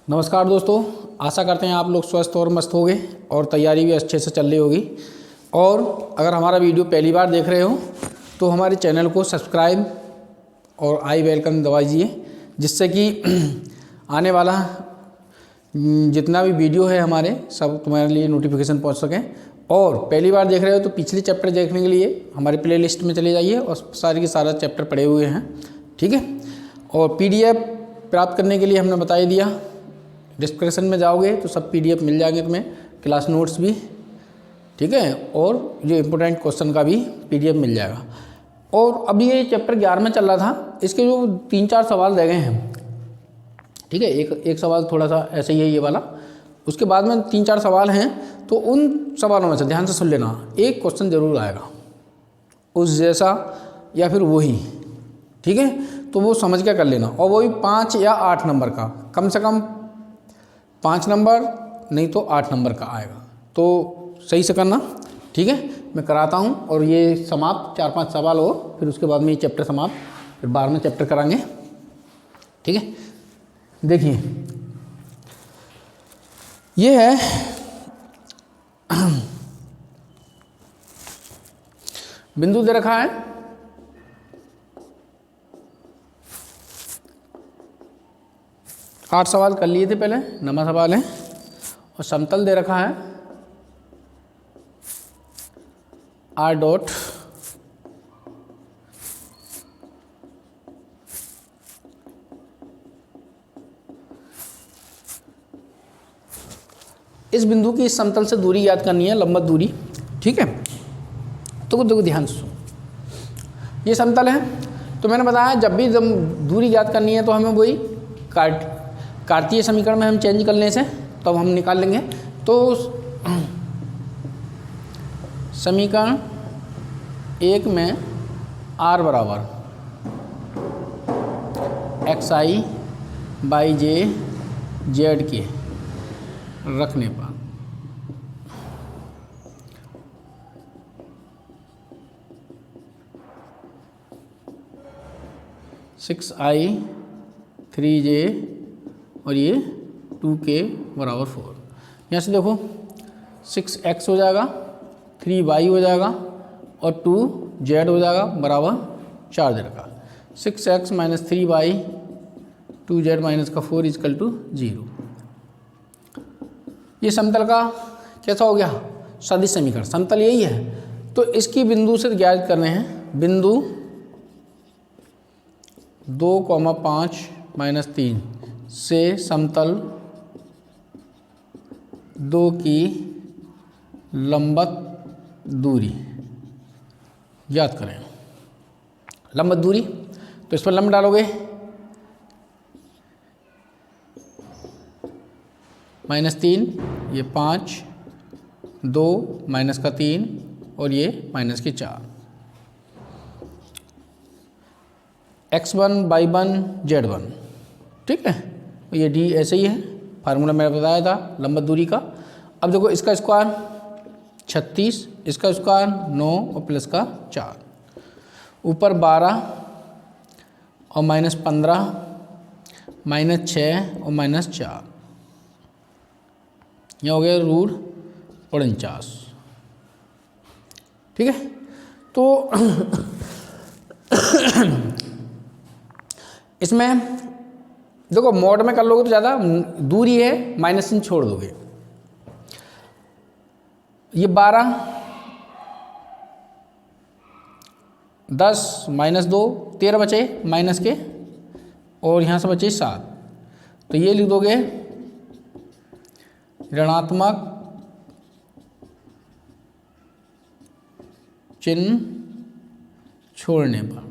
नमस्कार दोस्तों, आशा करते हैं आप लोग स्वस्थ और मस्त होंगे और तैयारी भी अच्छे से चल रही होगी। और अगर हमारा वीडियो पहली बार देख रहे हो तो हमारे चैनल को सब्सक्राइब और आई बेल दबाइए, जिससे कि आने वाला जितना भी वीडियो है हमारे सब तुम्हारे लिए नोटिफिकेशन पहुंच सकें। और पहली बार देख रहे हो तो पिछले चैप्टर देखने के लिए हमारे प्लेलिस्ट में चले जाइए और सारे के सारा चैप्टर पढ़े हुए हैं, ठीक है। और PDF प्राप्त करने के लिए हमने बता ही दिया, डिस्क्रिप्शन में जाओगे तो सब PDF मिल जाएंगे तुम्हें, क्लास नोट्स भी, ठीक है, और जो इम्पोर्टेंट क्वेश्चन का भी PDF मिल जाएगा। और अभी ये चैप्टर 11 में चल रहा था, इसके जो 3-4 सवाल रह गए हैं, ठीक है। एक सवाल थोड़ा सा ऐसे ही है ये वाला, उसके बाद में 3-4 सवाल हैं, तो उन सवालों में से ध्यान से सुन लेना, एक क्वेश्चन जरूर आएगा उस जैसा या फिर वही, ठीक है। तो वो समझ के कर लेना, और वो भी 5 या 8 नंबर का, कम से कम 5 नंबर नहीं तो 8 नंबर का आएगा, तो सही से करना, ठीक है। मैं कराता हूँ और ये समाप्त 4-5 सवाल हो, फिर उसके बाद में ये चैप्टर समाप्त, फिर 12वें चैप्टर कराएंगे, ठीक है। देखिए ये है बिंदु दे रखा है, आठ सवाल कर लिए थे पहले, 9वां सवाल है। और समतल दे रखा है R डॉट इस बिंदु की इस समतल से दूरी याद करनी है, लंबवत दूरी, ठीक है। तो देखो ध्यान से सुनो, ये समतल है, तो मैंने बताया जब भी दूरी याद करनी है तो हमें वही कार्तीय समीकरण में हम चेंज करने से तब हम निकाल लेंगे। तो समीकरण 1 में R बराबर XI बाई J Z के रखने पर सिक्स आई 3J और ये 2K बराबर 4। यहाँ से देखो 6X हो जाएगा, 3Y हो जाएगा और 2Z हो जाएगा बराबर 4 दे रखा। 6X minus 3Y 2Z minus का 4 इजकल टू 0। ये समतल का कैसा हो गया? सदिश समीकरण। समतल यही है, तो इसकी बिंदु से ज्ञात करने हैं। बिंदु 2,5 माइनस 3 से समतल 2 की लंबवत दूरी याद करें। लंबवत दूरी, तो इस पर लंब डालोगे, -3, ये 5, 2 माइनस का 3 और ये माइनस की 4। X1 Y1 Z1, ठीक है। ये D ऐसे ही है, फार्मूला मैंने बताया था लंबवत दूरी का। अब देखो इसका स्क्वायर 36, इसका स्क्वायर 9 और प्लस का 4, ऊपर 12 और -15 -6 और -4, यह हो गया √49, ठीक है। तो इसमें देखो मॉड में कर लोगे तो ज़्यादा दूरी है, माइनस चिन्ह छोड़ दोगे। ये 12, 10 -2 13 बचे माइनस के, और यहाँ से बचे 7, तो ये लिख दोगे ऋणात्मक चिन्ह छोड़ने पर,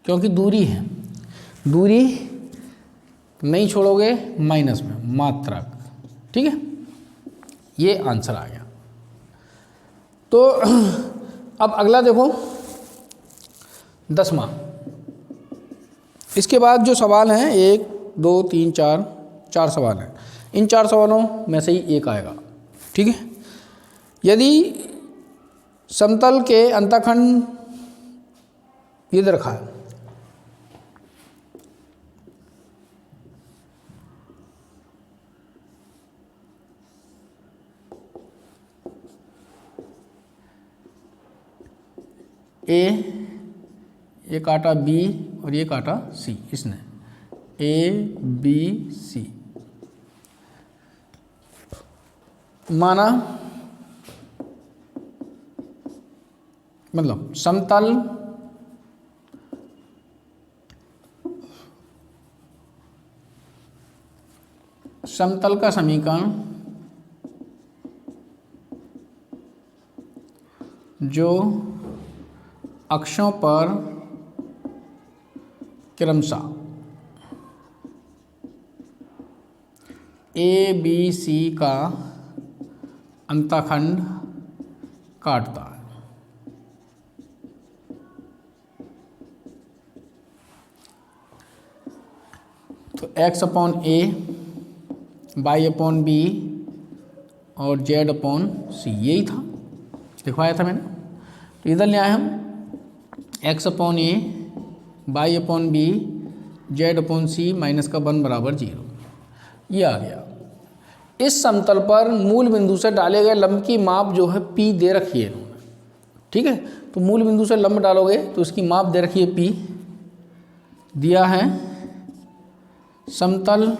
क्योंकि दूरी है, दूरी नहीं छोड़ोगे माइनस में मात्रक, ठीक है। ये आंसर आ गया। तो अब अगला देखो 10वां। इसके बाद जो सवाल हैं 1 2 3 4 सवाल हैं। इन 4 सवालों में से ही एक आएगा, ठीक है। यदि समतल के अंतःखंड ये दे रखा है, ए, ये काटा बी और ये काटा सी, इसने ए बी सी माना, मतलब समतल का समीकरण जो अक्षों पर क्रमशः ए बी सी का अंतःखंड काटता है। तो x upon a, y upon B और z अपॉन सी, यही था, लिखवाया था मैंने। तो इधर ले आए हम x upon a, y upon b, z upon c minus का 1 बराबर 0, ये आ गया। इस समतल पर मूल बिंदु से डाले गए लंब की माप जो है P दे रखी है इन्होंने, ठीक है। तो मूल बिंदु से लंब डालोगे तो इसकी माप दे रखी है P, दिया है समतल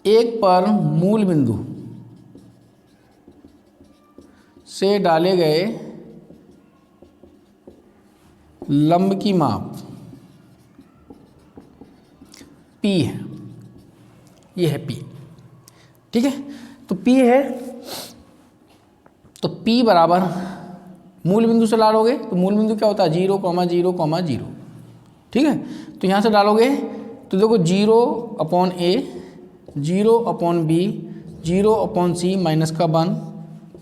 1 पर मूल बिंदु से डाले गए लंब की माप P है, ये है P, ठीक है। तो P है, तो P बराबर मूल बिंदु से डालोगे तो मूल बिंदु क्या होता है 0, 0, 0, ठीक है। तो यहाँ से डालोगे तो देखो 0 अपॉन ए, 0 upon B, 0 upon c minus का 1,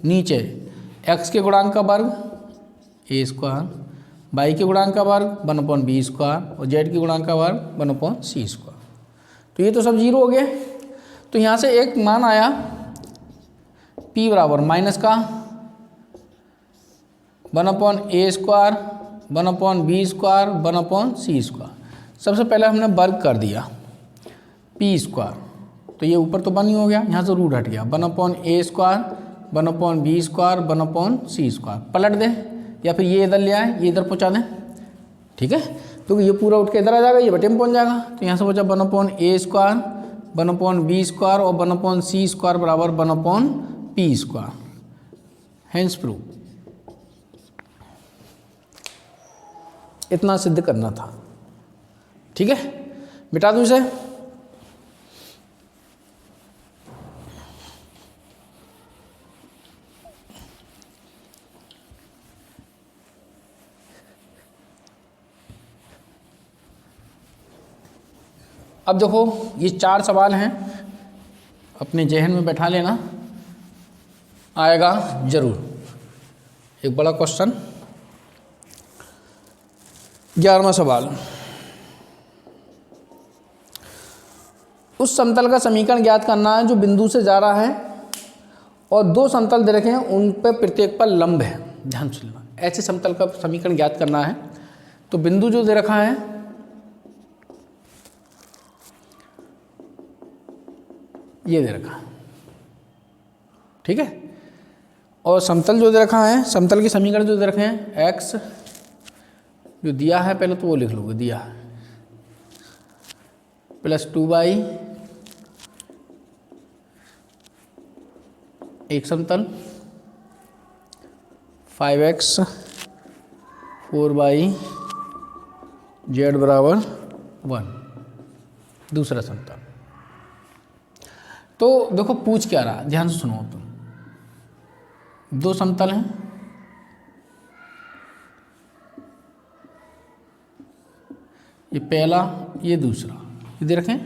नीचे x के गुणांक का वर्ग ए स्क्वायर, y के गुणांक का वर्ग 1 अपॉन बी स्क्वायर और z के गुणांक का वर्ग 1 अपॉन सी स्क्वायर। तो ये तो सब 0 हो गए। तो यहाँ से एक मान आया p बराबर माइनस का 1 upon a square, 1 upon b square, 1 upon c square. सबसे पहले हमने वर्ग कर दिया p स्क्वायर, तो ये ऊपर तो 1 ही हो गया, यहाँ से रूट हट गया, 1 upon a square, 1 upon b square, 1 upon c square. पलट दें या फिर ये इधर ले आए, ये इधर पहुँचा दें, ठीक है। तो ये पूरा उठ के इधर आ जाएगा, ये बटे में पहुँच जाएगा। तो यहाँ से बचा 1 upon a square, 1 upon b square और 1 अपॉन सी स्क्वायर बराबर 1 upon P square. Hence prove, इतना सिद्ध करना था, ठीक है। मिटा दूँ इसे, अब देखो ये 4 सवाल हैं, अपने जहन में बैठा लेना, आएगा जरूर। एक बड़ा क्वेश्चन, 11वां सवाल, उस समतल का समीकरण ज्ञात करना है जो बिंदु से जा रहा है और 2 समतल दे रखे हैं, उन पर प्रत्येक पर लंब है। ध्यान सुनना, ऐसे समतल का समीकरण ज्ञात करना है। तो बिंदु जो दे रखा है ये दे रखा है, ठीक है। और समतल जो दे रखा है, समतल के समीकरण जो दे रखे हैं, x जो दिया है पहले तो वो लिख लोगे, दिया है प्लस 2y एक समतल, 5x 4y z बराबर 1 दूसरा समतल। तो देखो पूछ क्या रहा, ध्यान से सुनो तुम। 2 समतल हैं, ये पहला ये दूसरा, ये दे रखें।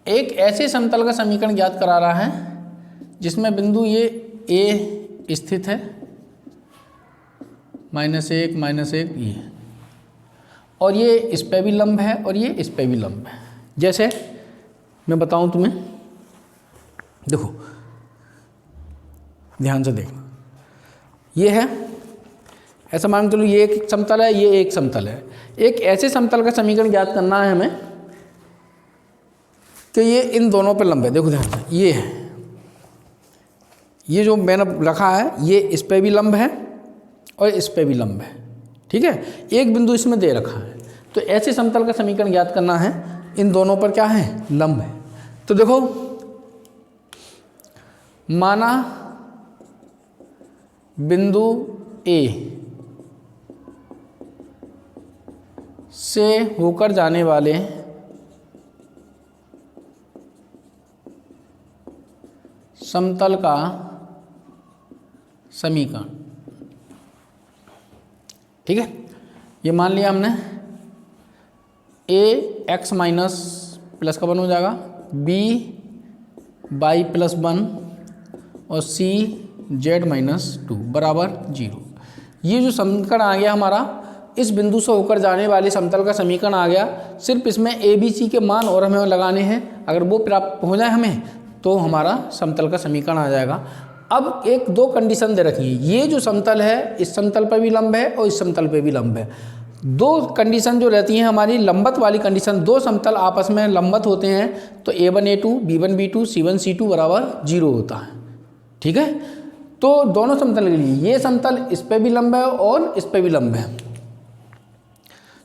एक ऐसे समतल का समीकरण ज्ञात करा रहा है जिसमें बिंदु ये ए स्थित है, -1 -1 ये, और ये इस पे भी लंब है और ये इस पे भी लंब है। जैसे मैं बताऊं तुम्हें, देखो ध्यान से देखना, ये है ऐसा मान के चलो, ये एक समतल है, ये एक समतल है। एक ऐसे समतल का समीकरण ज्ञात करना है हमें कि ये इन दोनों पे लंब है। देखो ध्यान से, ये है, ये जो मैंने रखा है ये इस पे भी लंब है और इस पे भी लंब है, ठीक है। एक बिंदु इसमें दे रखा है, तो ऐसे समतल का समीकरण ज्ञात करना है, इन दोनों पर क्या है, लंब है। तो देखो, माना बिंदु ए से होकर जाने वाले समतल का समीकरण, ठीक है। ये मान लिया हमने, ए एक्स माइनस प्लस का 1 हो जाएगा, बी वाई प्लस 1 और सी जेड माइनस 2 बराबर 0। ये जो समीकरण आ गया हमारा, इस बिंदु से होकर जाने वाले समतल का समीकरण आ गया। सिर्फ इसमें ए बी सी के मान और हमें लगाने हैं, अगर वो प्राप्त हो जाए हमें तो हमारा समतल का समीकरण आ जाएगा। अब एक दो कंडीशन दे रखी है, ये जो समतल है इस समतल पर भी लंब है और इस समतल पर भी लंब है। दो कंडीशन जो रहती हैं हमारी लंबत वाली कंडीशन, दो समतल आपस में लंबत होते हैं तो a1 a2 b1 b2 c1 c2 बराबर 0 होता है, ठीक है। तो दोनों समतल के लिए ये समतल इस पे भी लंब है और इस पे भी लंब है।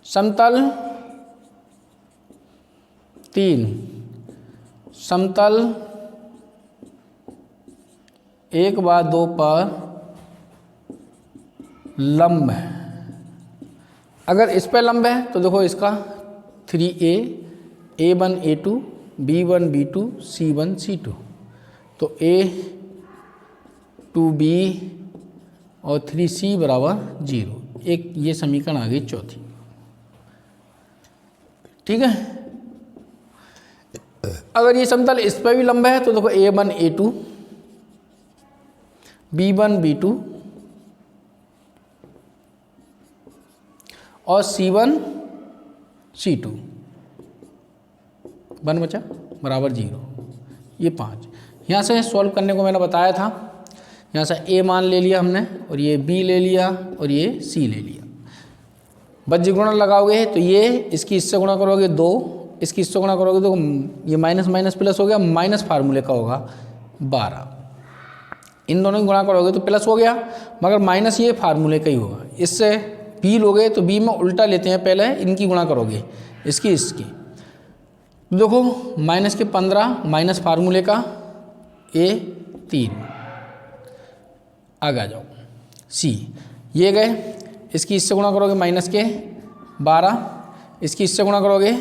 समतल 3 समतल 1/2 पर लंब है। अगर इस पे लंब है तो देखो इसका 3a a1 a2 b1 b2 c1 c2, तो a 2b और 3c बराबर 0। एक ये समीकरण आ गई चौथी, ठीक है। अगर ये समतल इस पर भी लंब है तो देखो a1 a2 b1 b2 और c1 c2, 1 बचा बराबर 0, ये 5। यहाँ से सॉल्व करने को मैंने बताया था, यहाँ से a मान ले लिया हमने और ये b ले लिया और ये c ले लिया। बज्जी गुणन लगाओगे तो ये इसकी इससे गुणा करोगे 2, इसकी इससे गुणा करोगे तो ये माइनस माइनस प्लस हो गया, माइनस फार्मूले का होगा 12। इन दोनों की गुणा करोगे तो प्लस हो गया, मगर माइनस ये फार्मूले का ही होगा। इससे b लोगे तो b में उल्टा लेते हैं, पहले इनकी गुणा करोगे इसकी इसकी, देखो माइनस के 15 माइनस फार्मूले का a 3, आगे आ जाओ c, ये गए, इसकी इससे गुणा करोगे माइनस के 12, इसकी इससे गुणा करोगे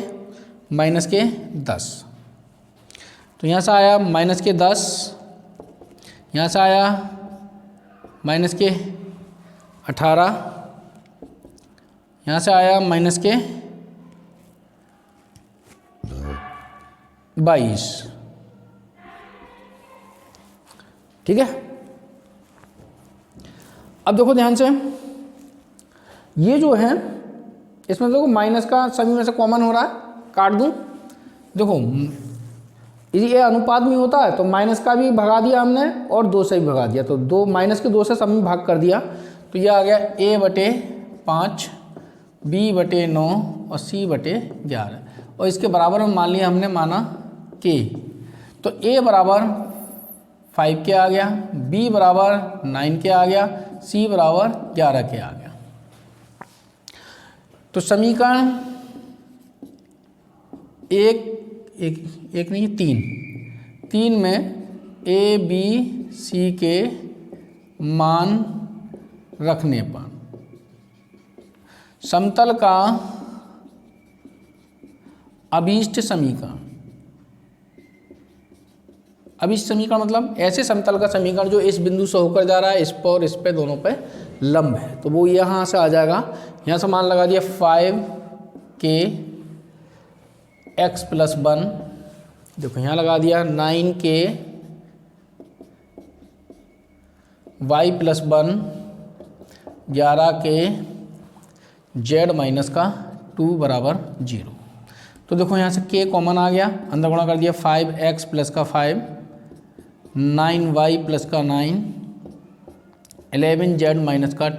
माइनस के 10, तो यहाँ से आया माइनस के 10, यहाँ से आया माइनस के 18, यहाँ से आया माइनस के 22, ठीक है। अब देखो ध्यान से, ये जो है इसमें देखो माइनस का सभी में से कॉमन हो रहा है, काट दूं, देखो ये अनुपात में होता है तो माइनस का भी भगा दिया हमने और 2 से भी भगा दिया, तो 2 माइनस के 2 से सब में भाग कर दिया, तो ये आ गया a/5 b/9 और c/11, और इसके बराबर में मान लिया हमने माना k, तो a बराबर 5k आ गया, b बराबर 9k आ गया, c बराबर 11k आ गया। तो समीकरण एक नहीं 3 में a b c के मान रखने पर समतल का अभीष्ट समीकरण, अभीष्ट समीकरण मतलब ऐसे समतल का समीकरण जो इस बिंदु से होकर जा रहा है, इस पर और इस पे दोनों पे लंब है, तो वो यहाँ से आ जाएगा। यहाँ से मान लगा दिया 5k x + 1, देखो यहाँ लगा दिया 9k y + 1, 11k z - 2 बराबर 0। तो देखो यहाँ से k कॉमन आ गया, अंदर गुणा कर दिया 5x + का 5, 9y + का 9, 11z - का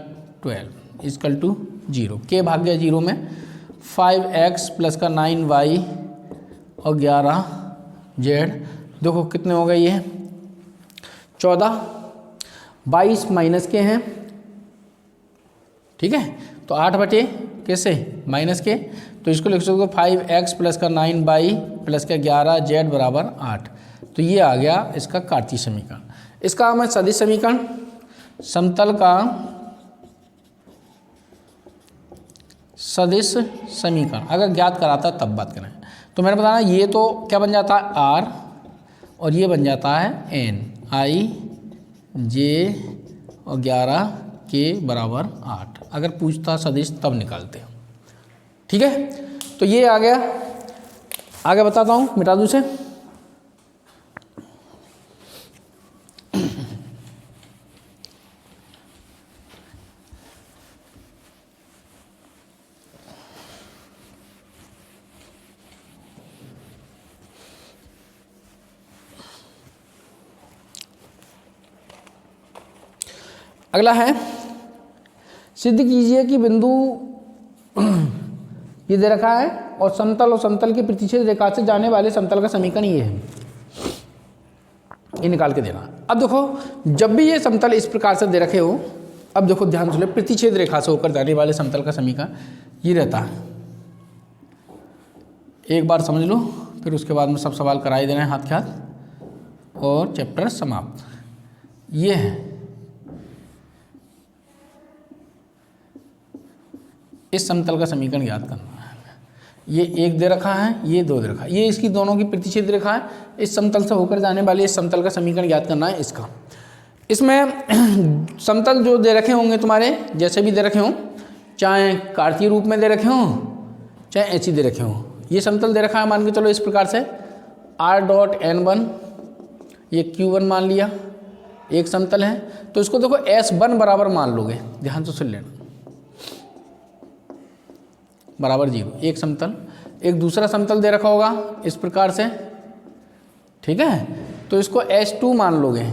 12 इक्वल टू 0। k भाग गया 0 में, 5x + का 9y और 11z, देखो कितने हो गए ये 14, 22 माइनस के हैं, ठीक है। तो 8 बटे कैसे माइनस के, तो इसको लिख सकते हो 5x प्लस का 9y प्लस का 11z बराबर 8। तो ये आ गया इसका कार्तीय समीकरण। इसका हमें सदिश समीकरण, समतल का सदिश समीकरण अगर ज्ञात कराता तब बात करें। तो मैंने बताया ये तो क्या बन जाता है r और ये बन जाता है n, i j और 11 के बराबर 8। अगर पूछता सदिश तब निकालते, ठीक है। तो ये आ गया। आगे बताता हूँ, मिटा दूँ इसे। अगला है, सिद्ध कीजिए कि बिंदु ये दे रखा है और समतल की प्रतिच्छेद रेखा से जाने वाले समतल का समीकरण ये है, ये निकाल के देना। अब देखो जब भी ये समतल इस प्रकार से दे रखे हो, अब देखो ध्यान से, प्रतिच्छेद रेखा से होकर जाने वाले समतल का समीकरण ये रहता है। एक बार समझ लो, फिर उसके बाद में सब सवाल कराई देना है हाथ के हाथ और चैप्टर समाप्त। ये है इस समतल का समीकरण ज्ञात करना है। ये एक दे रखा है, ये दो दे रखा है, ये इसकी दोनों की प्रतिच्छेद रेखा है। इस समतल से होकर जाने वाले इस समतल का समीकरण ज्ञात करना है इसका। इसमें समतल जो दे रखे होंगे तुम्हारे, जैसे भी दे रखे हों, चाहे कार्तीय रूप में दे रखे हों चाहे ऐसी दे रखे हों, ये समतल दे रखा है मान के चलो इस प्रकार से r.n1, ये q1 मान लिया, एक समतल है। तो इसको देखो s1 बराबर मान लोगे, ध्यान से सुन लेना, बराबर 0, एक समतल। एक दूसरा समतल दे रखा होगा इस प्रकार से, ठीक है। तो इसको S2 मान लोगे,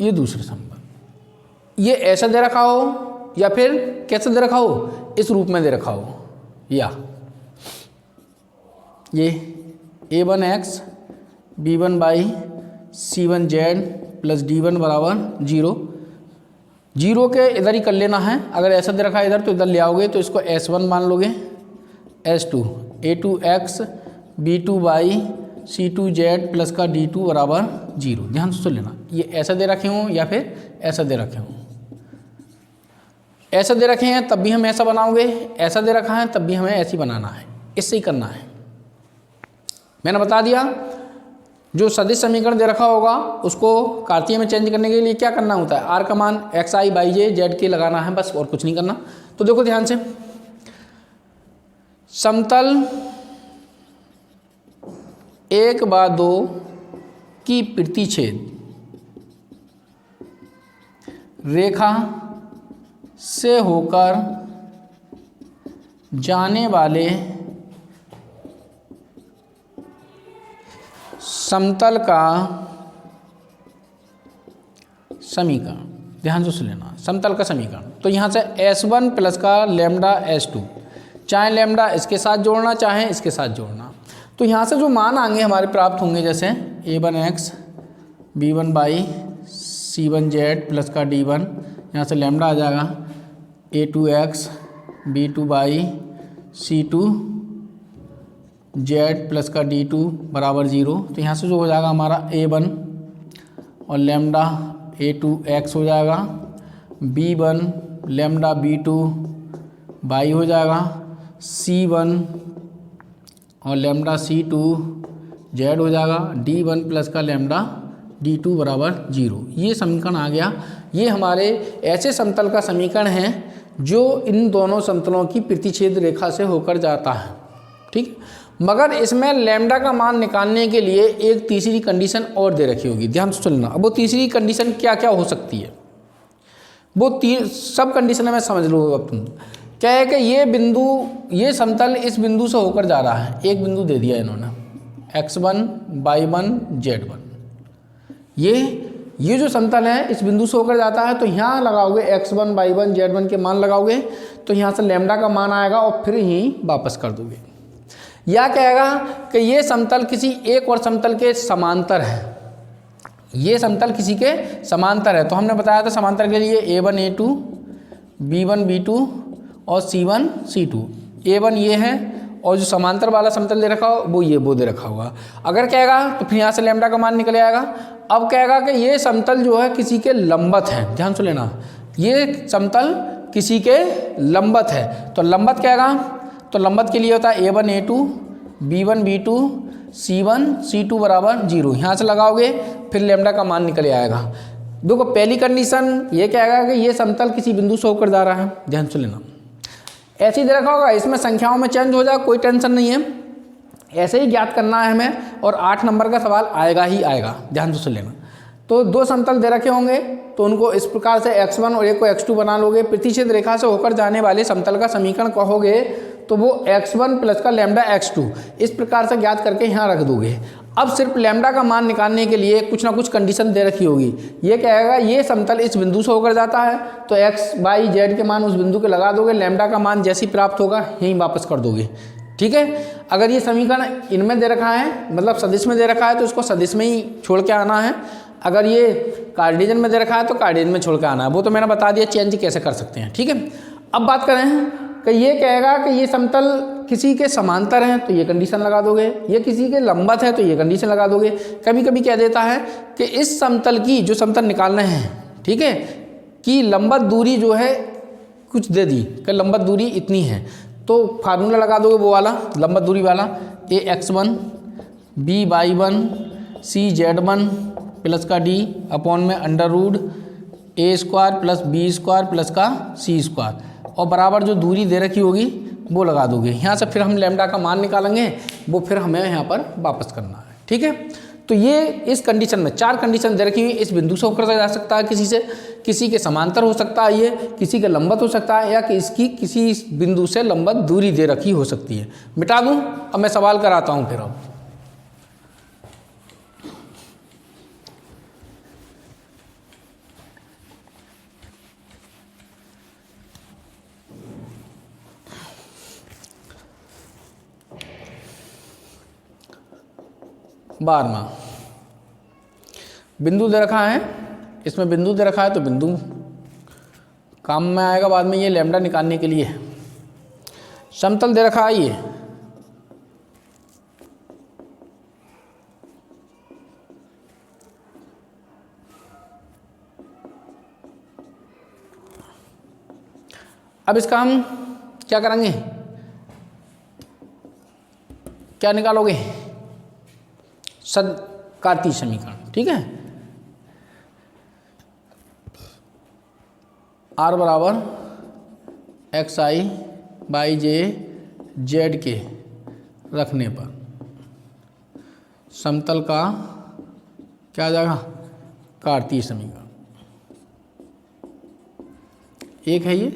ये दूसरा समतल। ये ऐसा दे रखा हो या फिर कैसे दे रखा हो, इस रूप में दे रखा हो, या ये a1x b1y c1z plus d1 बराबर 0। 0 के इधर ही कर लेना है। अगर ऐसा दे रखा है इधर तो इधर ले आओगे, तो इसको S1 मान लोगे, S2 a2x b2y c2z plus का d2 बराबर 0। ध्यान से सुन लेना, ये ऐसा दे रखे हों या फिर ऐसा दे रखे हों। ऐसा दे रखे हैं तब भी हम ऐसा बनाओगे, ऐसा दे रखा है तब भी हमें ऐसी बनाना है, इससे ही करना है। मैंने बता दिया, जो सदिश समीकरण दे रखा होगा उसको कार्तीय में चेंज करने के लिए क्या करना होता है, r का मान xi बाई जे जेड के लगाना है, बस और कुछ नहीं करना। तो देखो ध्यान से, समतल 1/2 की प्रतिच्छेद रेखा से होकर जाने वाले समतल का समीकरण, ध्यान से सुन लेना, समतल का समीकरण। तो यहाँ से S1 प्लस का लैम्डा S2, चाहे लैम्डा इसके साथ जोड़ना चाहे इसके साथ जोड़ना। तो यहाँ से जो मान आएंगे हमारे प्राप्त होंगे, जैसे a1x b1y c1z प्लस का d1, यहाँ से लैम्डा आ जाएगा a2x b2y c2z प्लस का d2 बराबर 0। तो यहाँ से जो हो जाएगा हमारा a1 और लैम्डा a2x हो जाएगा, b1 लैम्डा b2 y हो जाएगा, c1 और लैम्डा c2 z हो जाएगा, d1 प्लस का लैम्डा d2 बराबर 0। ये समीकरण आ गया। ये हमारे ऐसे समतल का समीकरण है जो इन दोनों समतलों की प्रतिच्छेद रेखा से होकर जाता है, ठीक। मगर इसमें लैम्डा का मान निकालने के लिए एक तीसरी कंडीशन और दे रखी होगी, ध्यान से सुनना। अब वो तीसरी कंडीशन क्या क्या हो सकती है, वो सब कंडीशन में समझ लो। अब तुम क्या है कि ये बिंदु, ये समतल इस बिंदु से होकर जा रहा है, एक बिंदु दे दिया इन्होंने x1 y1 z1। ये जो समतल है इस बिंदु से होकर जाता है, तो यहाँ लगाओगे x1 y1 z1 के मान लगाओगे, तो यहाँ से लैम्डा का मान आएगा और फिर यहीं वापस कर दोगे। या कहेगा कि ये समतल किसी एक और समतल के समांतर है, ये समतल किसी के समांतर है। तो हमने बताया था समांतर के लिए A1 A2 B1 B2 और C1 C2। A1 ये है और जो समांतर वाला समतल दे रखा हो वो दे रखा होगा। अगर कहेगा तो फिर यहाँ से लैम्डा का मान निकल आएगा। अब कहेगा कि ये समतल जो है किसी के लंबत है, ध्यान से लेना, ये समतल किसी के लंबत है। तो लंबत कहेगा तो लंबत के लिए होता है A1 A2 B1 B2 C1 C2 बराबर 0। यहाँ से लगाओगे फिर लैम्डा का मान निकल आएगा। देखो पहली कंडीशन ये कहेगा कि ये समतल किसी बिंदु से होकर जा रहा है, ध्यान से लेना। ऐसे ही दे रखा होगा, इसमें संख्याओं में चेंज हो जाए कोई टेंशन नहीं है, ऐसे ही ज्ञात करना है हमें और 8 नंबर का सवाल आएगा ही आएगा, ध्यान से लेना। तो दो समतल दे रखे होंगे तो उनको इस प्रकार से x1 और एक को x2 बना लोगे। प्रतिच्छेद रेखा से होकर जाने वाले समतल का समीकरण कहोगे तो वो x1 प्लस का लैम्डा x2 इस प्रकार से ज्ञात करके यहाँ रख दोगे। अब सिर्फ लैम्डा का मान निकालने के लिए कुछ ना कुछ कंडीशन दे रखी होगी। ये कहेगा ये समतल इस बिंदु से होकर जाता है तो x y z के मान उस बिंदु के लगा दोगे, लैम्डा का मान जैसे ही प्राप्त होगा यहीं वापस कर दोगे, ठीक है। अगर ये समीकरण इनमें दे रखा है, मतलब सदिश में दे रखा है, तो इसको सदिश में ही छोड़ के आना है। अगर ये कार्डिजन में दे रखा है तो कार्डिजन में छोड़ के आना है। वो तो मैंने बता दिया चेंज कैसे कर सकते हैं, ठीक है। अब बात करें कि ये कहेगा कि ये समतल किसी के समांतर है तो ये कंडीशन लगा दोगे, ये किसी के लंबत है तो ये कंडीशन लगा दोगे। कभी कभी कह देता है कि इस समतल की जो समतल निकालना है, ठीक है, कि लंबत दूरी जो है कुछ दे दी कि लंबत दूरी इतनी है, तो फार्मूला लगा दोगे वो वाला लंबत दूरी वाला, ax1 by1 cz1 प्लस का d अपॉन में under root a² plus b² plus का c² और बराबर जो दूरी दे रखी होगी वो लगा दोगे। यहाँ से फिर हम लैम्डा का मान निकालेंगे, वो फिर हमें यहाँ पर वापस करना है, ठीक है। तो ये इस कंडीशन में 4 कंडीशन दे रखी हुई। इस बिंदु से होकर जा सकता है किसी से, किसी के समांतर हो सकता है, ये किसी के लंबत हो सकता है, या इसकी किसी बिंदु से लंबत दूरी दे रखी हो सकती है। मिटा दूँ, अब मैं सवाल कराता हूँ फिर। अब बारहवां बिंदु दे रखा है, इसमें बिंदु दे रखा है तो बिंदु काम में आएगा बाद में। ये लैम्डा निकालने के लिए समतल दे रखा है ये, अब इसका हम क्या करेंगे, क्या निकालोगे, कार्तीय समीकरण, ठीक है। r बराबर xi बाई जे जेड के रखने पर समतल का क्या आ जाएगा, कार्तीय समीकरण। एक है ये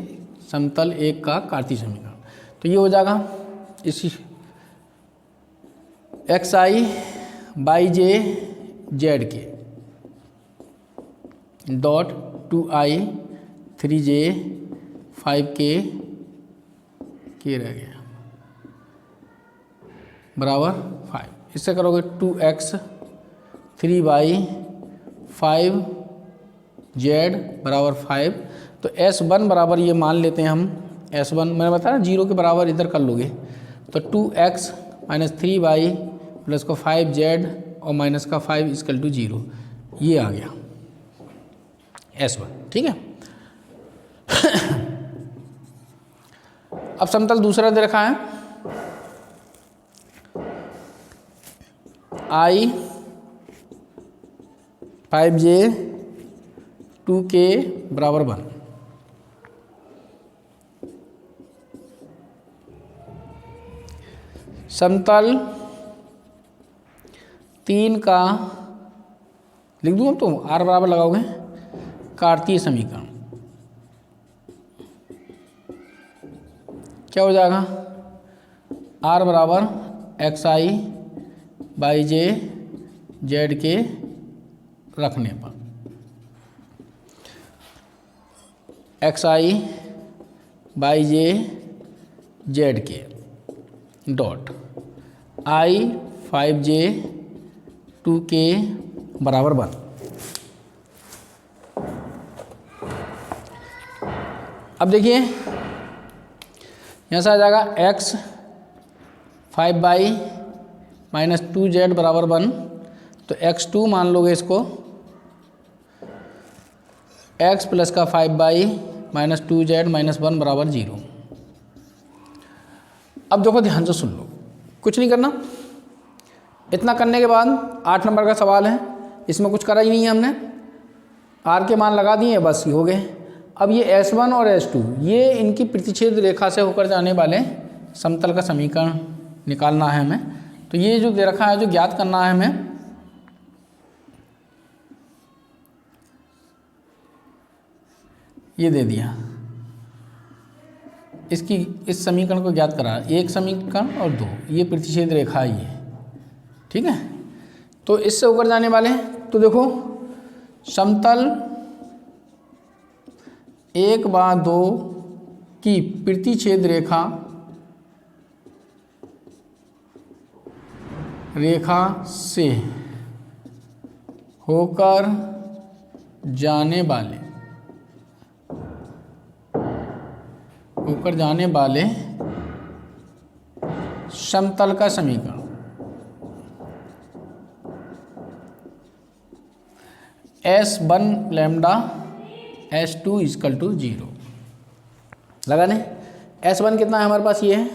समतल एक का कार्तीय समीकरण, तो ये हो जाएगा इसी xi बाई जे जेड के डॉट 2i 3j 5k रह गया बराबर 5। इससे करोगे 2x 3y 5z बराबर 5। तो S1 बराबर ये मान लेते हैं हम, S1 मैंने बताया ना 0 के बराबर इधर कर लोगे, तो 2x माइनस 3y प्लस का 5z और माइनस का 5 इक्वल टू 0, ये आ गया S1, ठीक है। अब समतल दूसरा दे रखा है I 5j 2k बराबर 1। समतल 3 का लिख दूँ अब, तो r बराबर लगाओगे कार्तीय समीकरण, क्या हो जाएगा, r बराबर xi बाई जे जेड के रखने पर xi बाई जे जेड के डॉट I5J 2K बराबर 1। अब देखिए यहाँ से आ जाएगा x 5y माइनस 2z बराबर 1। तो x2 मान लोगे इसको, x प्लस का 5y माइनस 2z माइनस 1 बराबर 0। अब देखो ध्यान से सुन लो, कुछ नहीं करना। इतना करने के बाद 8 नंबर का सवाल है, इसमें कुछ करा ही नहीं है हमने, r के मान लगा दिए, बस ये हो गए। अब ये S1 और S2 ये इनकी प्रतिच्छेद रेखा से होकर जाने वाले समतल का समीकरण निकालना है हमें। तो ये जो दे रखा है, जो ज्ञात करना है हमें, ये दे दिया, इसकी इस समीकरण को ज्ञात करा, एक समीकरण और दो, ये प्रतिच्छेद रेखा है ये, ठीक है। तो इससे होकर जाने वाले, तो देखो समतल 1/2 की प्रतिच्छेद रेखा से होकर जाने वाले समतल का समीकरण S1 lambda S2 equal to 0 लगाने। S1 कितना है हमारे पास, ये है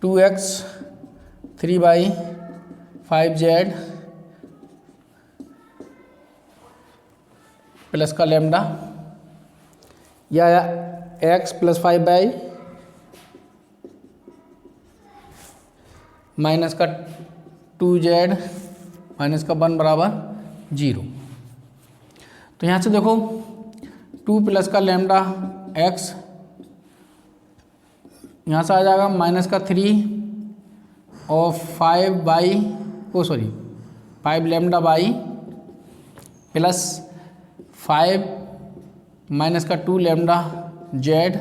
2x 3y 5z प्लस का लैम्डा, या x प्लस 5y माइनस का 2z माइनस का 1 बराबर 0। तो यहाँ से देखो 2 प्लस का लैम्डा x, यहाँ से आ जाएगा माइनस का 3 और 5 लैम्डा y प्लस 5 माइनस का 2 लैम्डा z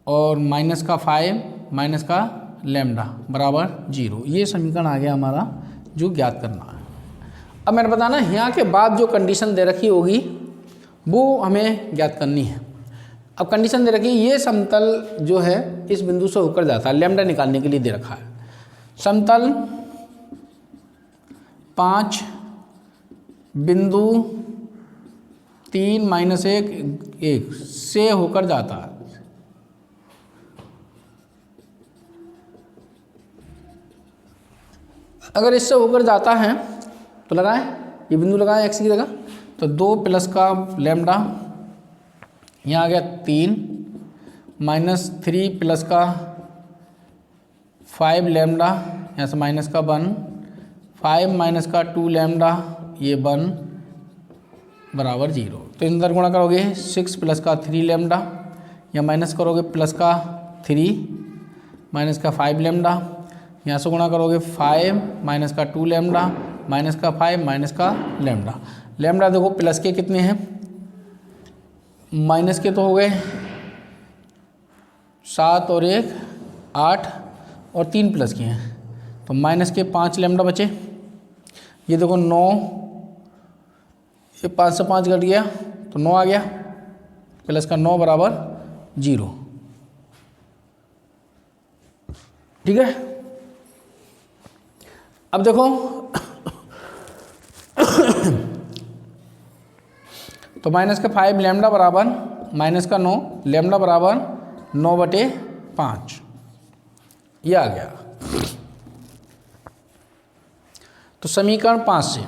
और माइनस का 5 माइनस का लैम्डा बराबर 0। ये समीकरण आ गया हमारा जो ज्ञात करना है। अब मैंने बताना यहाँ के बाद जो कंडीशन दे रखी होगी वो हमें ज्ञात करनी है। अब कंडीशन दे रखी है, ये समतल जो है इस बिंदु से होकर जाता है, लैम्डा निकालने के लिए दे रखा है। समतल 5 बिंदु 3 माइनस 1 से होकर जाता है। अगर इससे होकर जाता है तो लगाएं, ये बिंदु लगाएं x की जगह। तो 2 प्लस का लैम्डा, यहाँ आ गया 3 माइनस 3 प्लस का 5 लैम्डा, यहाँ से माइनस का 1, 5 माइनस का 2 लैम्डा, ये 1 बराबर 0। तो अंदर गुणा करोगे 6 प्लस का 3 लैम्डा, या माइनस करोगे प्लस का 3 माइनस का 5 लैम्डा, यहाँ से गुणा करोगे 5 माइनस का 2 लैम्डा माइनस का 5 माइनस का लैम्डा। लैम्डा देखो प्लस के कितने हैं, माइनस के तो हो गए 7 और 1 8 और 3 प्लस के हैं, तो माइनस के 5 लैम्डा बचे। ये देखो 9, ये 5 से 5 घट गया तो 9 आ गया, प्लस का 9 बराबर 0, ठीक है। अब देखो तो माइनस का 5 लैम्डा बराबर माइनस का 9 लैम्डा बराबर 9/5, ये आ गया। तो समीकरण 5 से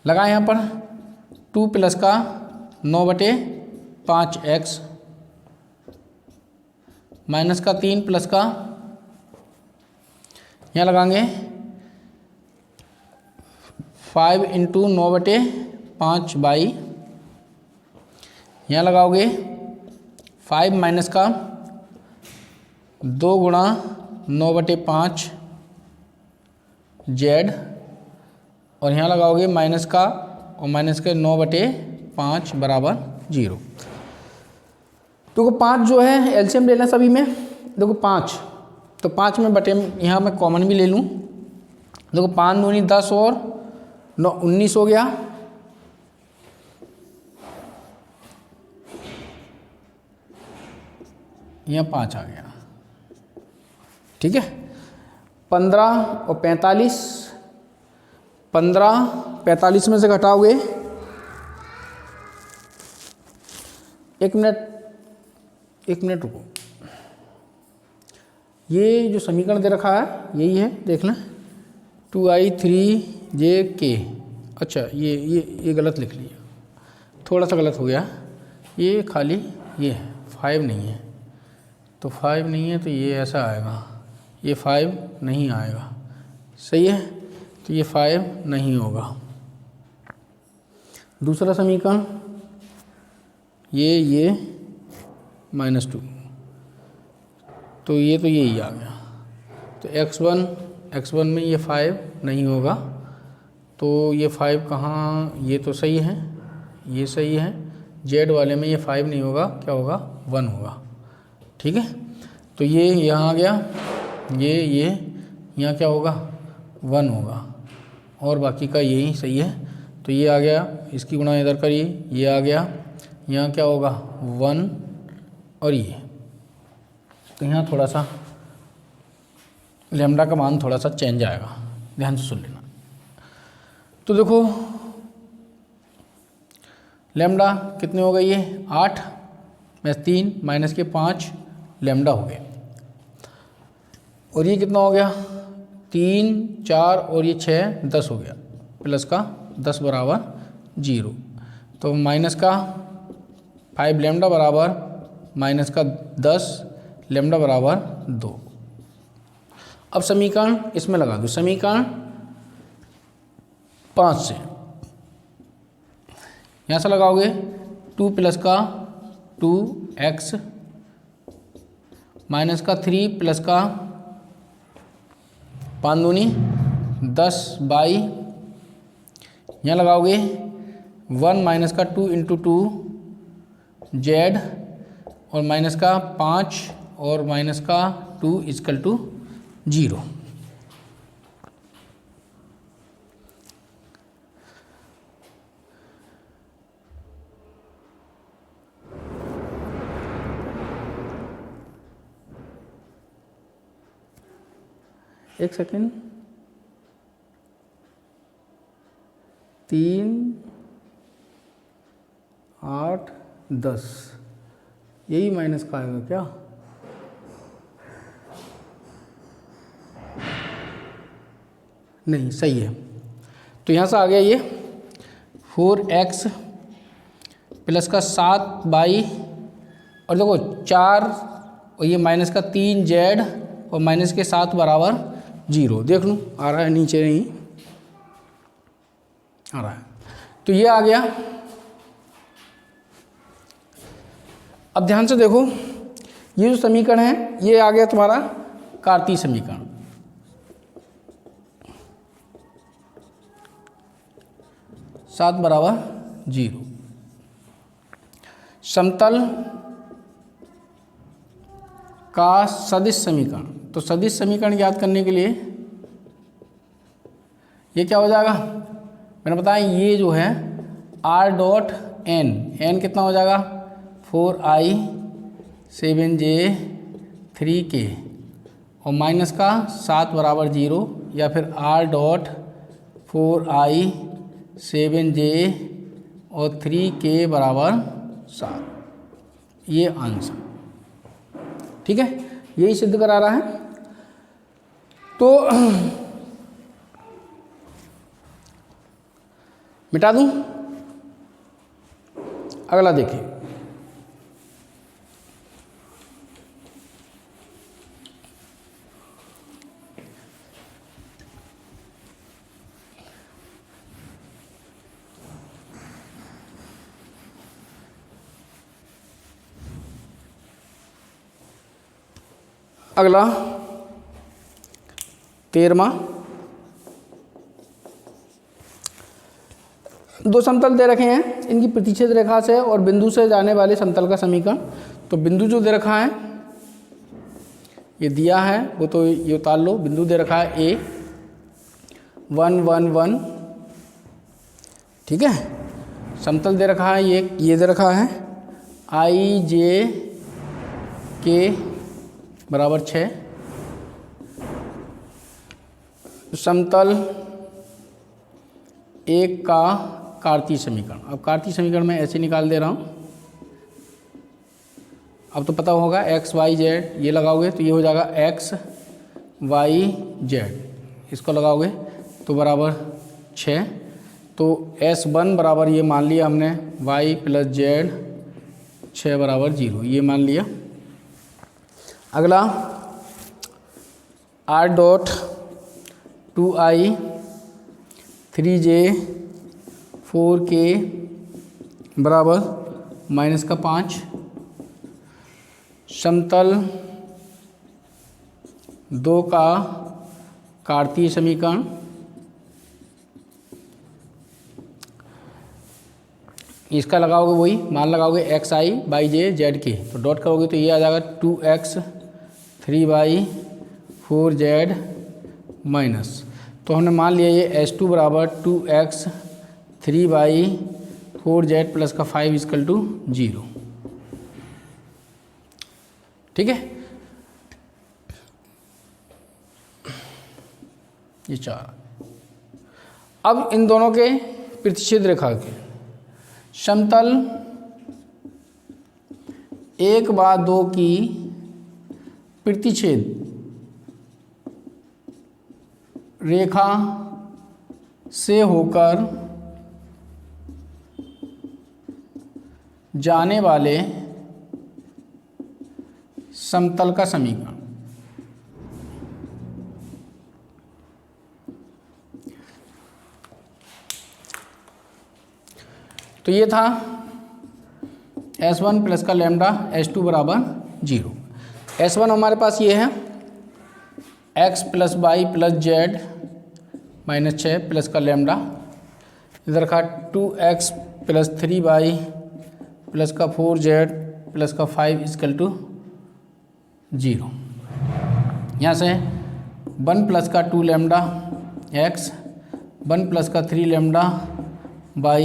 लगाए यहाँ पर 2 प्लस का 9/5x माइनस का 3 प्लस का, यहाँ लगाएंगे 5 इंटू 9/5y, यहाँ लगाओगे 5 माइनस का 2 गुणा 9/5 z, और यहाँ लगाओगे माइनस का और माइनस के 9/5 बराबर 0। देखो 5 जो है एलसीएम लेना सभी में। देखो 5, तो 5 में बटे यहाँ मैं कॉमन भी ले लूँ। देखो 5 दूनी 10 और 9 19 हो गया। यहाँ 5 आ गया, ठीक है। 15 और 45, 15 45 में से घटाओगे, एक मिनट रुको। ये जो समीकरण दे रखा है यही है, देख लें 2i3j k। अच्छा ये गलत लिख लिया, थोड़ा सा गलत हो गया। ये खाली ये है, 5 नहीं है, तो 5 नहीं है तो ये ऐसा आएगा, ये 5 नहीं आएगा, सही है। तो ये 5 नहीं होगा। दूसरा समीकरण ये -2, तो यही आ गया। तो x1 में ये 5 नहीं होगा, तो ये 5 कहाँ, ये तो सही है, ये सही है। z वाले में ये 5 नहीं होगा, क्या होगा 1 होगा, ठीक है। तो ये यहाँ आ गया, ये यहाँ क्या होगा 1 होगा, और बाकी का यही सही है। तो ये आ गया, इसकी गुणा इधर करिए, ये आ गया, यहाँ क्या होगा 1 और ये। तो यहाँ थोड़ा सा लैम्डा का मान थोड़ा सा चेंज आएगा, ध्यान से सुन लेना। तो देखो लैम्डा कितने हो गए, ये 8 में 3 माइनस के 5 लैम्डा हो गए। और ये कितना हो गया 3 4 और ये 6 10 हो गया, प्लस का 10 बराबर 0। तो माइनस का 5 लैम्डा बराबर माइनस का 10 लैम्डा बराबर 2। अब समीकरण इसमें लगा दो, समीकरण 5 से यहाँ से लगाओगे 2 प्लस का 2x माइनस का 3 प्लस का 5 दूनी 10 बाई, यहाँ लगाओगे 1 माइनस का 2 इंटू 2 z और माइनस का 5 और माइनस का 2 इजकल टू 0। एक सेकेंड, 3 8 10 यही माइनस का आएगा क्या, नहीं सही है। तो यहाँ से आ गया ये 4x प्लस का 7 बाई, और देखो 4 और ये माइनस का 3z और माइनस के 7 बराबर 0। देख लूँ आ रहा है, नीचे नहीं आ रहा है। तो ये आ गया। अब ध्यान से देखो, ये जो समीकरण है ये आ गया तुम्हारा कार्तीय समीकरण। सात बराबर 0। समतल का सदिश समीकरण, तो सदिश समीकरण याद करने के लिए ये क्या हो जाएगा, मैंने बताया ये जो है r डॉट n कितना हो जाएगा 4i 7j 3k और माइनस का 7 बराबर 0, या फिर r डॉट 4i 7j और 3k बराबर 7। ये आंसर, ठीक है, यही सिद्ध करा रहा है। तो मिटा दूं, अगला देखिए। अगला 13वां, दो समतल दे रखे हैं, इनकी प्रतिच्छेद रेखा से और बिंदु से जाने वाले समतल का समीकरण। तो बिंदु जो दे रखा है ये दिया है, वो तो ये उतार लो। बिंदु दे रखा है ए 1 1 1, ठीक है। समतल दे रखा है ये दे रखा है आई जे के बराबर 6। समतल एक का कार्तीय समीकरण, अब कार्तीय समीकरण मैं ऐसे निकाल दे रहा हूँ। अब तो पता होगा एक्स वाई जेड, ये लगाओगे तो ये हो जाएगा एक्स वाई जेड, इसको लगाओगे तो बराबर 6। तो S1 बराबर ये मान लिया हमने y प्लस जेड 6 बराबर 0, ये मान लिया। अगला R dot 2i 3j 4k बराबर -5। समतल 2 का कार्तीय समीकरण, इसका लगाओगे वही मान लगाओगे x I by J Z के, तो डॉट करोगे तो ये आ जाएगा 2x 3/4 जेड माइनस, तो हमने मान लिया ये S2 बराबर 2x 3/4 जेड प्लस का 5 = 0, ठीक है। ये 4। अब इन दोनों के प्रतिच्छेद रेखा के समतल 1/2 की प्रतिच्छेद रेखा से होकर जाने वाले समतल का समीकरण। तो ये था S1 प्लस का लैम्डा S2 बराबर 0। S1 हमारे पास ये है x plus y plus z -6 plus का लैम्डा, इधर का 2x प्लस 3y प्लस का 4z प्लस का 5 = 0। यहाँ से 1 प्लस का 2 लैम्डा x, 1 प्लस का 3 लैम्डा y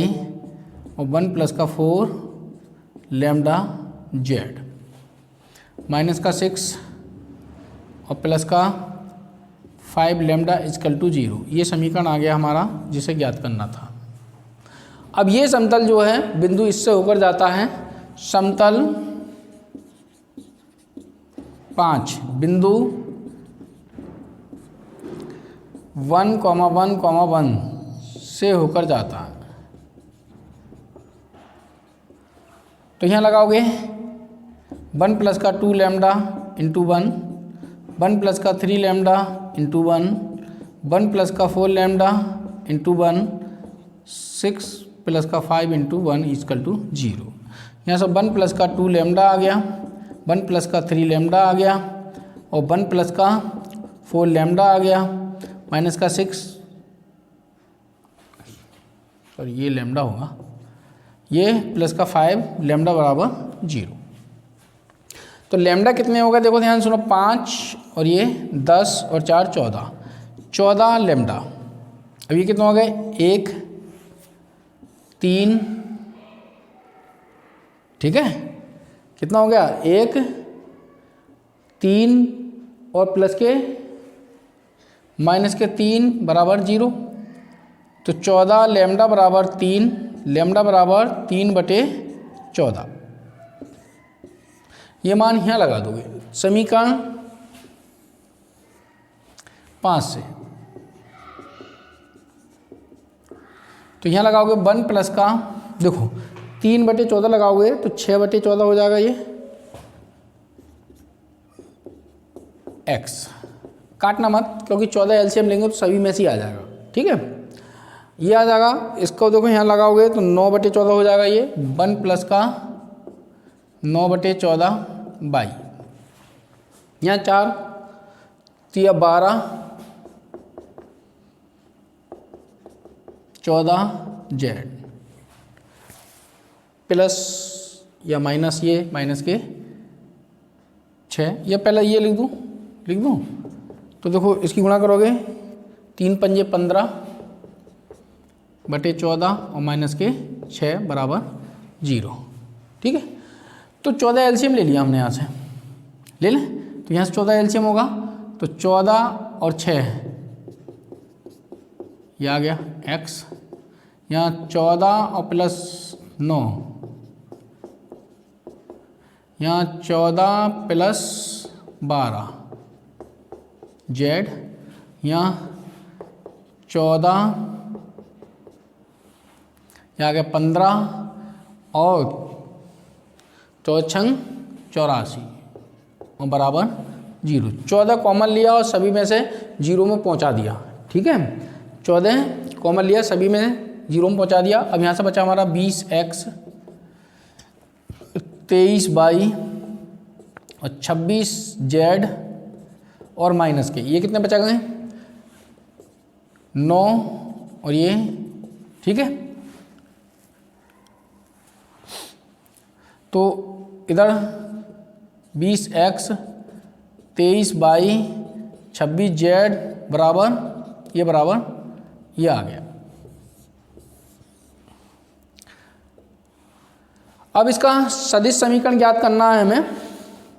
और 1 प्लस का 4 लैम्डा जेड, माइनस का 6 और प्लस का 5 लैम्डा = 0। ये समीकरण आ गया हमारा जिसे ज्ञात करना था। अब ये समतल जो है बिंदु इससे होकर जाता है समतल 5, बिंदु 1, 1, 1 से होकर जाता है। तो यहाँ लगाओगे 1 प्लस का 2 लैम्डा इंटू 1, 1 प्लस का 3 लैम्डा इंटू 1, 1 प्लस का 4 लैम्डा इंटू 1, 6 प्लस का 5 इंटू 1 = 0। यहाँ से 1 प्लस का 2 लैम्डा आ गया, 1 प्लस का 3 लैम्डा आ गया और 1 प्लस का 4 लैम्डा आ गया, माइनस का 6, सॉरी ये लैम्डा होगा, ये प्लस का 5 लैम्डा बराबर 0। तो लैम्डा कितने होगा देखो ध्यान सुनो, 5 और ये 10 और 4 14, 14 लैम्डा। अब ये कितना हो गए 1 3, ठीक है, कितना हो गया 1 3 और प्लस के माइनस के 3 बराबर 0, तो 14 लैम्डा बराबर 3, लैम्डा बराबर 3/14। ये मान यहाँ लगा दोगे समीकरण 5 से। तो यहाँ लगाओगे 1 प्लस का, देखो 3/14 लगाओगे तो 6/14 हो जाएगा ये x, काटना मत क्योंकि 14 एलसीएम लेंगे तो सभी में से ही आ जाएगा, ठीक है। ये आ जाएगा, इसको देखो यहाँ लगाओगे तो 9/14 हो जाएगा ये, 1 प्लस का 9/14 बाई, यहाँ 4 तो यह 12 14 जेड प्लस या माइनस, ये माइनस के 6, या पहले ये लिख दूँ तो देखो इसकी गुणा करोगे 3 पंजे 15 बटे 14 और माइनस के 6 बराबर 0। ठीक है, तो 14 एलसीएम ले लिया हमने यहाँ से, ले लें। तो यहाँ से 14 एलसीएम होगा तो 14 और 6 ये आ गया x, यहाँ 14 और प्लस 9, यहाँ 14 प्लस 12 z, यहाँ 14 ये आ गया 15 और 4 84 और बराबर 0। 14 कॉमन लिया और सभी में से 0 में पहुंचा दिया। ठीक है, 14 कॉमन लिया, सभी में 0 में पहुंचा दिया। अब यहाँ से बचा हमारा 20x 23y और 26z और माइनस के ये कितने बचा गए 9 और ये। ठीक है, तो इधर 20x 23y 26z बराबर ये आ गया। अब इसका सदिश समीकरण ज्ञात करना है हमें,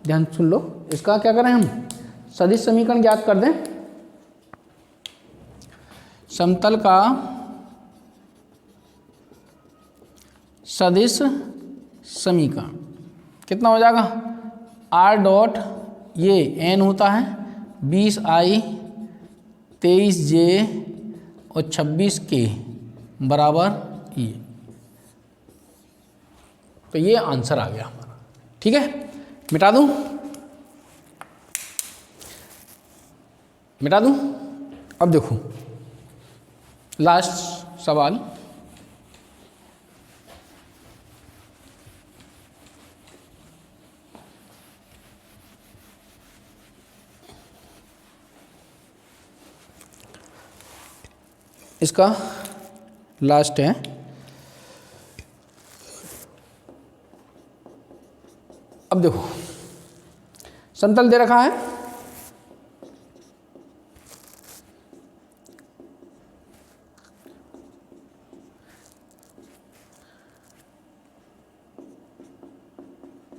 ध्यान सुन लो। इसका क्या करें हम, सदिश समीकरण ज्ञात कर दें। समतल का सदिश समीकरण कितना हो जाएगा, r डॉट ये n होता है 20i 23j और 26k बराबर ये। तो ये आंसर आ गया हमारा। ठीक है, मिटा दूं अब देखो लास्ट सवाल। इसका लास्ट है, अब देखो समतल दे रखा है,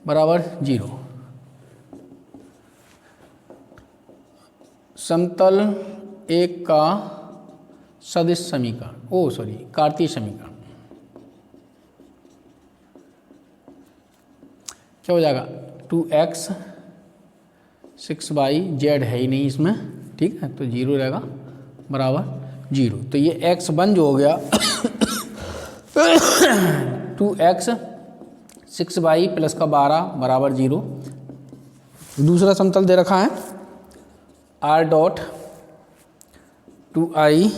बराबर 0। समतल एक का सदिश समीकरण कार्तीय समीकरण क्या हो जाएगा 2x 6y z है ही नहीं इसमें। ठीक है, तो 0 रहेगा बराबर 0। तो ये x1 जो हो गया 2x 6y प्लस का 12 बराबर 0। दूसरा समतल दे रखा है r dot 2i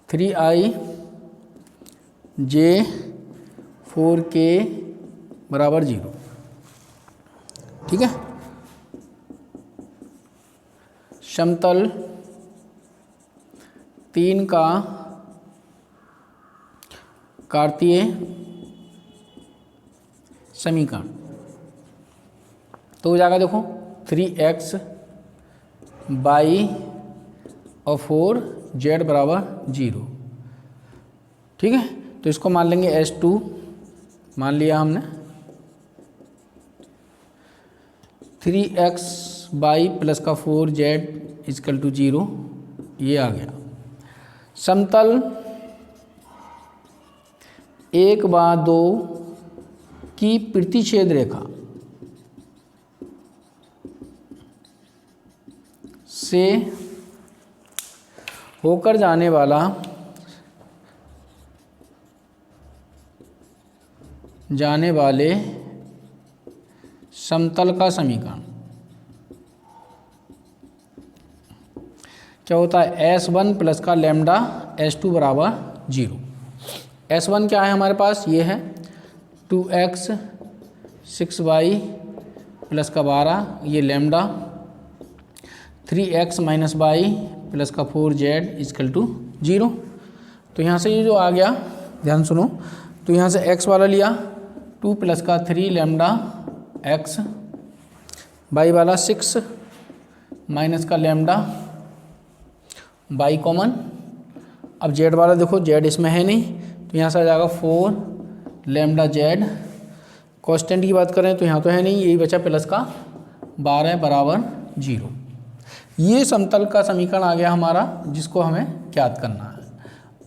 3i j 4k बराबर 0। ठीक है, समतल 3 का कार्तीय समीकरण तो हो जाएगा देखो 3x y और 4z बराबर 0। ठीक है, तो इसको मान लेंगे S2 मान लिया हमने। 3x y प्लस का 4z इजकल टू 0 ये आ गया। समतल 1/2 की प्रतिच्छेद रेखा से होकर जाने वाले समतल का समीकरण क्या होता है S1 प्लस का लैम्डा S2 बराबर 0। S1 क्या है हमारे पास, ये है 2x 6y प्लस का 12 ये lambda 3x minus y plus का 4z इजकल टू 0। तो यहाँ से ये जो आ गया, ध्यान सुनो, तो यहाँ से x वाला लिया 2 प्लस का 3 लैम्डा x, y वाला 6 माइनस का लैम्डा y कॉमन। अब z वाला देखो z इसमें है नहीं, तो यहाँ से आ जाएगा 4 लैम्डा z। कांस्टेंट की बात करें तो यहाँ तो है नहीं, यही बचा प्लस का 12 बराबर 0। ये समतल का समीकरण आ गया हमारा, जिसको हमें ज्ञात करना है।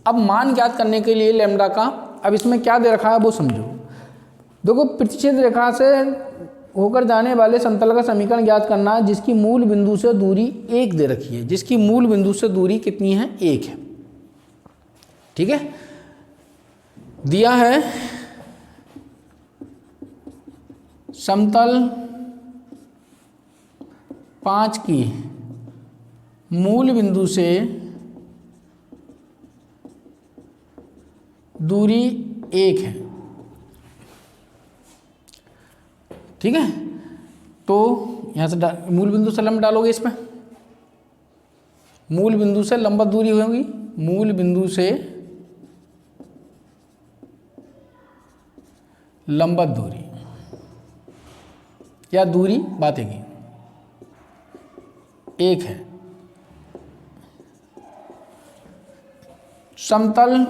अब मान ज्ञात करने के लिए लैम्डा का, अब इसमें क्या दे रखा है वो समझो। देखो प्रतिच्छेद रेखा से होकर जाने वाले समतल का समीकरण ज्ञात करना है, जिसकी मूल बिंदु से दूरी 1 दे रखी है। जिसकी मूल बिंदु से दूरी कितनी है? 1 है। ठीक है, दिया है समतल 5 की मूल बिंदु से दूरी 1 है। ठीक है, तो यहाँ से मूल बिंदु से लंब डालोगे इसमें, मूल बिंदु से लंबवत दूरी होगी, मूल बिंदु से लंबवत दूरी या दूरी बातेगी 1 है। समतल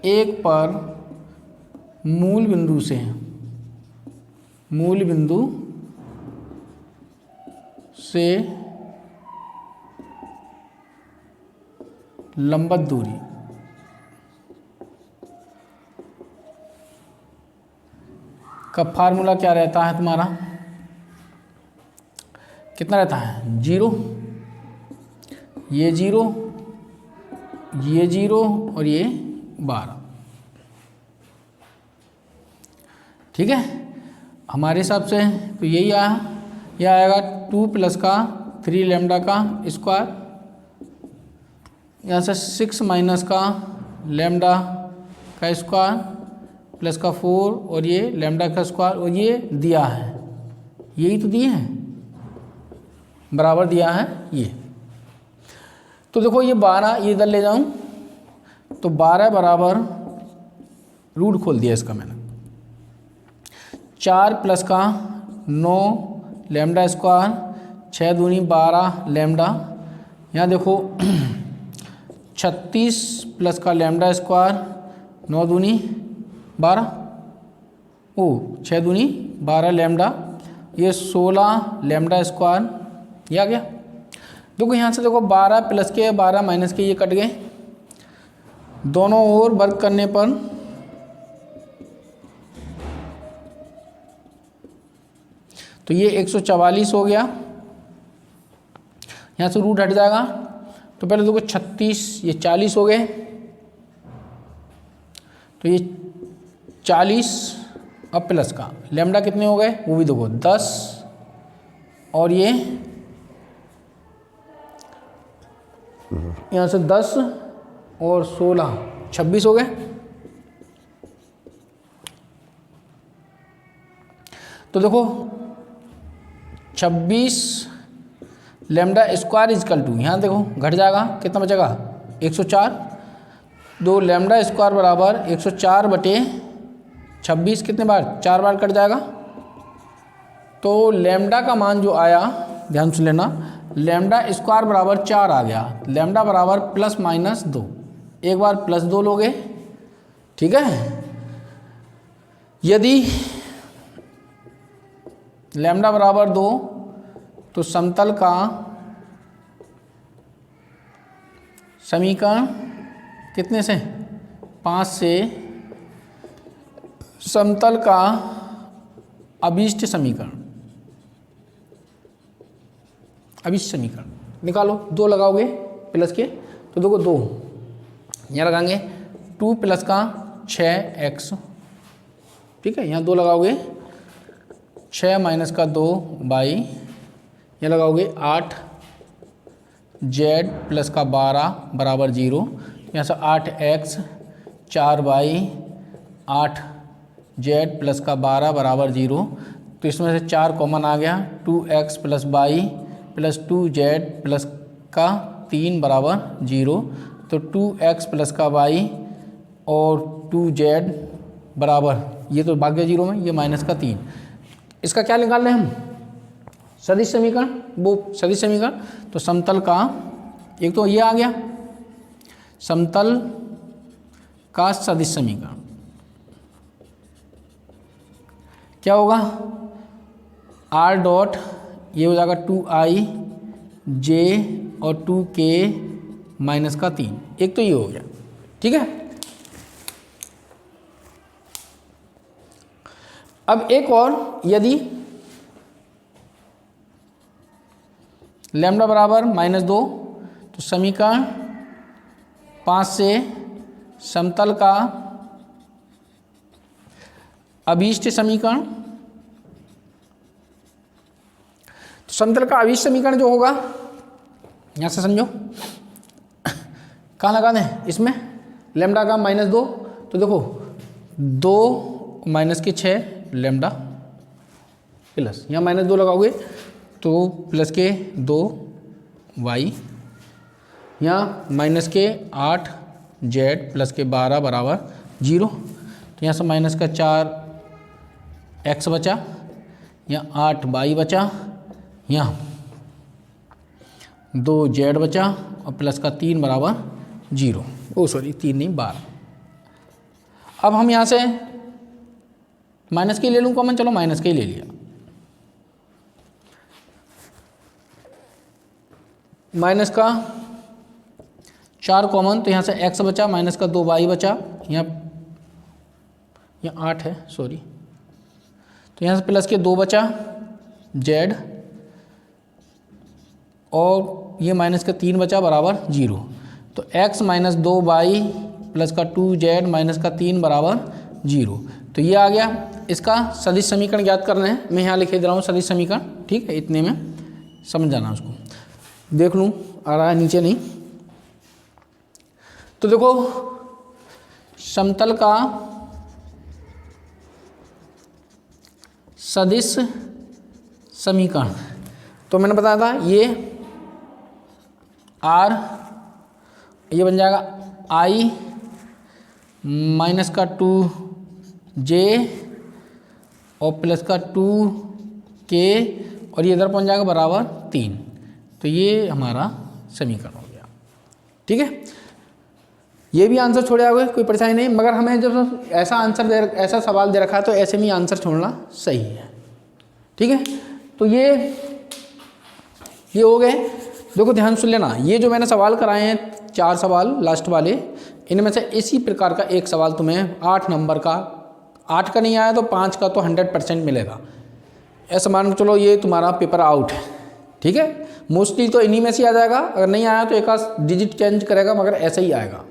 1 पर मूल बिंदु से लंबवत दूरी का फार्मूला क्या रहता है तुम्हारा? कितना रहता है? 0, ये 0, ये 0 और ये 12। ठीक है, हमारे हिसाब से तो यही आया। यह आएगा 2 प्लस का 3 लैम्डा का स्क्वायर, यहाँ से 6 माइनस का लैम्डा का स्क्वायर प्लस का 4 और ये लैम्डा का स्क्वायर, और ये दिया है, यही तो दिए हैं, बराबर दिया है ये। तो देखो ये 12, ये इधर ले जाऊं तो 12 बराबर रूट खोल दिया इसका मैंने, 4 प्लस का 9 लैम्डा स्क्वायर, 6 दूनी 12 लैम्डा। यहाँ देखो 36 प्लस का लैम्डा स्क्वायर, 9 दूनी 12, 6 दूनी 12 लैम्डा, ये 16 लैम्डा स्क्वायर, ये आ गया। देखो यहाँ से देखो 12 प्लस के 12 माइनस के ये कट गए, दोनों ओर वर्ग करने पर तो ये 144 हो गया। यहाँ से रूट हट जाएगा, तो पहले देखो 36, ये 40 हो गए, तो ये 40 अब प्लस का लैम्डा कितने हो गए वो भी देखो 10, और ये यहाँ से 10 और 16 26 हो गए। तो देखो 26 लैम्डा स्क्वायर इजकल टू, यहाँ देखो घट जाएगा, कितना बचेगा 104, 2 लैम्डा स्क्वायर बराबर 104 बटे 26, कितने बार 4 बार कट जाएगा। तो लैम्डा का मान जो आया, ध्यान से लेना, लैम्डा स्क्वायर बराबर 4 आ गया, लैम्डा बराबर प्लस माइनस 2, एक बार प्लस 2 लोगे। ठीक है, यदि लैम्डा बराबर 2 तो समतल का समीकरण कितने से? 5 से समतल का अभिष्ट समीकरण, अभिष्ट समीकरण निकालो। 2 लगाओगे प्लस के, तो देखो 2 यहाँ लगाएंगे, 2 प्लस का 6x, ठीक है, यहाँ 2 लगाओगे, 6 माइनस का 2 बाई, यहाँ लगाओगे 8 z प्लस का 12 बराबर 0, यहाँ से 8x 4 बाई 8 z प्लस का 12 बराबर 0, तो इसमें से 4 कॉमन आ गया, 2x plus by plus 2z plus का 3 बराबर 0, तो 2x प्लस का y और 2z बराबर, ये तो भाग गया 0 में, ये माइनस का 3। इसका क्या निकाल रहे हैं हम? सदिश समीकरण, वो सदिश समीकरण। तो समतल का, एक तो ये आ गया समतल का सदिश समीकरण, क्या होगा? r डॉट, ये हो जाएगा 2i j और 2k माइनस का 3, एक तो ये हो गया, ठीक है। अब एक और, यदि लैम्डा बराबर -2, तो समीकरण 5 से समतल का अभीष्ट समीकरण, तो समतल का अभीष्ट समीकरण जो होगा, यहां से समझो, कहाँ लगा दें इसमें, लैम्डा का -2, तो देखो 2 माइनस के 6 लैम्डा प्लस, यहाँ -2 लगाओगे तो प्लस के 2 y, यहाँ माइनस के 8 z प्लस के 12 बराबर 0, तो यहाँ से माइनस का 4 x बचा, यहाँ 8 y बचा, यहाँ 2 z बचा और प्लस का 3 बराबर 0, ओ सॉरी 3 नहीं 12। अब हम यहाँ से माइनस के ले लूँ कॉमन, चलो माइनस के ही ले लिया, माइनस का 4 कॉमन, तो यहाँ से x बचा, माइनस का 2y बचा, यहाँ 8 है सॉरी, तो यहाँ से प्लस के 2 बचा z और ये माइनस का 3 बचा बराबर 0, तो x माइनस 2y प्लस का 2z माइनस का 3 बराबर 0, तो ये आ गया। इसका सदिश समीकरण ज्ञात करना है, मैं यहाँ लिखे दे रहा हूँ सदिश समीकरण, ठीक है, इतने में समझ जाना उसको, देख लूँ आ रहा है नीचे नहीं। तो देखो समतल का सदिश समीकरण, तो मैंने बताया था ये r, ये बन जाएगा i माइनस का 2j और प्लस का 2k और ये इधर पहुंच जाएगा बराबर 3, तो ये हमारा समीकरण हो गया, ठीक है। ये भी आंसर छोड़े आओगे, कोई परेशानी नहीं, मगर हमें जब ऐसा आंसर ऐसा सवाल दे रखा है तो ऐसे में आंसर छोड़ना सही है, ठीक है। तो ये हो गए। देखो ध्यान सुन लेना, ये जो मैंने सवाल कराए हैं 4 सवाल लास्ट वाले, इनमें से इसी प्रकार का एक सवाल तुम्हें 8 नंबर का, 8 का नहीं आया तो 5 का तो 100% मिलेगा, ऐसा मान के चलो ये तुम्हारा पेपर आउट है, ठीक है। मोस्टली तो इन्हीं में से आ जाएगा, अगर नहीं आया तो एक आध डिजिट चेंज करेगा, मगर ऐसा ही आएगा।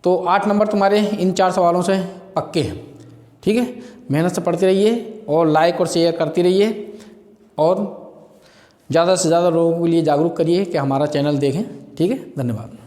तो 8 नंबर तुम्हारे इन 4 सवालों से पक्के हैं, ठीक है। मेहनत से पढ़ते रहिए और लाइक और शेयर करते रहिए और ज़्यादा से ज़्यादा लोगों के लिए जागरूक करिए कि हमारा चैनल देखें, ठीक है। धन्यवाद।